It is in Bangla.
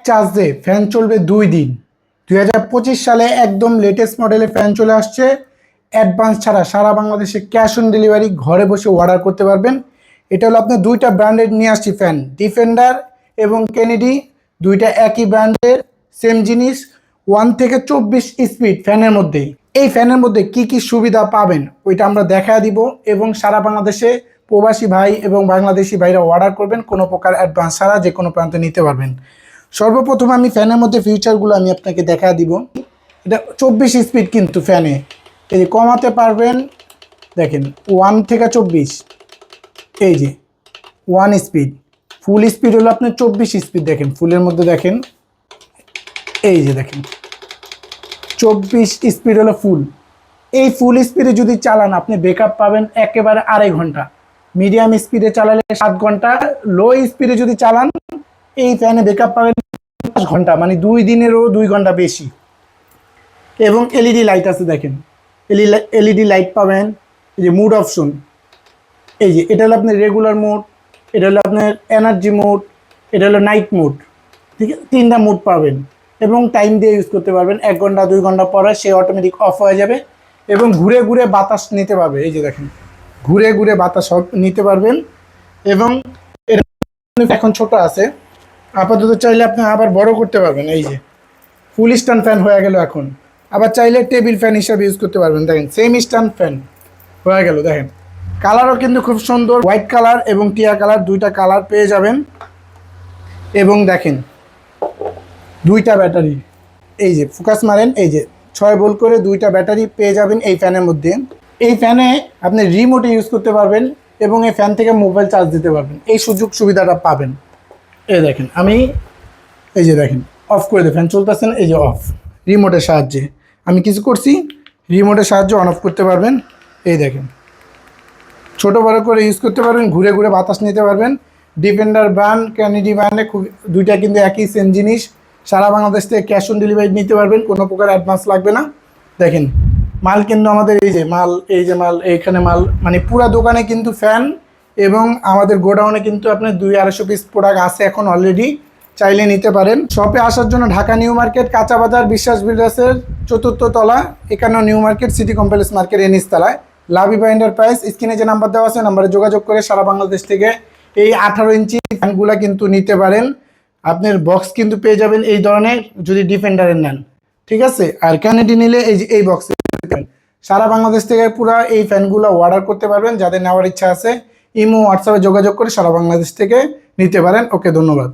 চার্জে ফ্যান চলবে 2 দিন। 2025 সালে একদম লেটেস্ট মডেলের ফ্যান চলে আসছে। অ্যাডভান্স ছাড়া সারা বাংলাদেশে ক্যাশ অন ডেলিভারি, ঘরে বসে অর্ডার করতে পারবেন। এটা হলো আপনার দুইটা ব্র্যান্ডের নিয়ে আসছি ফ্যান, ডিফেন্ডার এবং কেনেডি, দুইটা একই ব্র্যান্ডের, সেম জিনিস। 1 থেকে 24 স্পিড ফ্যানের মধ্যেই। এই ফ্যানের মধ্যে কি কি সুবিধা পাবেন ওইটা আমরা দেখা দিব, এবং সারা বাংলাদেশে প্রবাসী ভাই এবং বাংলাদেশি ভাইরা অর্ডার করবেন, কোনো প্রকার অ্যাডভান্স ছাড়া যে কোনো প্রান্তে নিতে পারবেন। সর্বপ্রথম আমি ফ্যানের মধ্যে ফিচারগুলো আমি আপনাকে দেখা দিব। এটা 24 স্পিড কিন্তু ফ্যানে, এই যে কমাতে পারবেন, দেখেন 1 থেকে 24, এই যে 1 স্পিড। ফুল স্পিড হলো আপনার 24 স্পিড, দেখেন ফুলের মধ্যে দেখেন, এই যে দেখেন 24 স্পিড হলো ফুল। এই ফুল স্পিডে যদি চালান আপনি ব্যাকআপ পাবেন একেবারে 2.5 ঘন্টা। মিডিয়াম স্পিডে চালালে 7 ঘন্টা, লো স্পিডে যদি চালান এই ফ্যানে ব্যাকআপ পাবেন 5 ঘন্টা, মানে 2 দিনেরও 2 ঘন্টা বেশি। এবং এলইডি লাইট আছে, দেখেন এলইডি লাইট পাবেন। এই যে মুড অপশন, এই যে এটা হলো আপনার রেগুলার মোড, এটা হলো আপনার এনার্জি মোড, এটা হলো নাইট মোড। ঠিক আছে, 3টা মোড পাবেন এবং টাইম দিয়ে ইউজ করতে পারবেন। 1 ঘন্টা 2 ঘন্টা পরে সে অটোমেটিক অফ হয়ে যাবে এবং ঘুরে ঘুরে বাতাস নিতে পারবে। এই যে দেখেন ঘুরে ঘুরে বাতাস নিতে পারবেন। এবং এটা এখন ছোট আছে, আপাতত চাইলে আপনি আবার বড় করতে পারবেন। এই যে ফুল স্ট্যান্ড ফ্যান হয়ে গেল এখন, আবার চাইলে টেবিল ফ্যান হিসাবে ইউজ করতে পারবেন। দেখেন সেম স্ট্যান্ড ফ্যান হয়ে গেল। দেখেন কালারও কিন্তু খুব সুন্দর, হোয়াইট কালার এবং টিয়া কালার, দুইটা কালার পেয়ে যাবেন। এবং দেখেন 2টা ব্যাটারি, এই যে ফোকাস মারেন, এই যে 6 ভোল্ট করে 2টা ব্যাটারি পেয়ে যাবেন এই ফ্যানের মধ্যে। এই ফ্যানে আপনি রিমোটে ইউজ করতে পারবেন এবং এই ফ্যান থেকে মোবাইল চার্জ দিতে পারবেন, এই সুযোগ সুবিধাটা পাবেন। এই দেখেন আমি, এই যে দেখেন অফ করে দিয়ে ফ্যান চলতেছেন, এই যে অফ, রিমোটের সাহায্যে আমি কিছু করছি, রিমোটের সাহায্যে অন অফ করতে পারবেন। এই দেখেন ছোটো বড়ো করে ইউজ করতে পারবেন, ঘুরে ঘুরে বাতাস নিতে পারবেন। ডিফেন্ডার ব্র্যান্ড, কেনেডি ব্র্যান্ডে খুব, দুইটা কিন্তু একই সেম জিনিস। সারা বাংলাদেশ থেকে ক্যাশ অন ডেলিভারি নিতে পারবেন, কোনো প্রকার অ্যাডভান্স লাগবে না। দেখেন মাল কিন্তু আমাদের, এই যে মাল, এই যে মাল, এইখানে মাল, মানে পুরা দোকানে কিন্তু ফ্যান। এবং আমাদের গোডাউনে কিন্তু আপনার 200-250 পিস প্রোডাক্ট আছে এখন অলরেডি, চাইলে নিতে পারেন। শপে আসার জন্য ঢাকা নিউ মার্কেট, কাঁচা বাজার, বিশ্বাস বিল্ডার্সের 4র্থ তলা, 51 new market, city complex market এর নিচতলায় লাভিবা এন্টারপ্রাইজ। স্ক্রিনে যে নাম্বার দেওয়া আছে নাম্বারে যোগাযোগ করে সারা বাংলাদেশ থেকে এই 18 ইঞ্চি ফ্যানগুলো কিন্তু নিতে পারেন। আপনার বক্স কিন্তু পেয়ে যাবেন এই ধরনের যদি ডিফেন্ডারের নেন, ঠিক আছে। আর ক্যানেডি নিলে এই যে এই বক্সে সারা বাংলাদেশ থেকে পুরো এই ফ্যানগুলো অর্ডার করতে পারবেন। যাদের নেওয়ার ইচ্ছা আছে ইমো হোয়াটসঅ্যাপে যোগাযোগ করে সারা বাংলাদেশ থেকে নিতে পারেন। ওকে, ধন্যবাদ।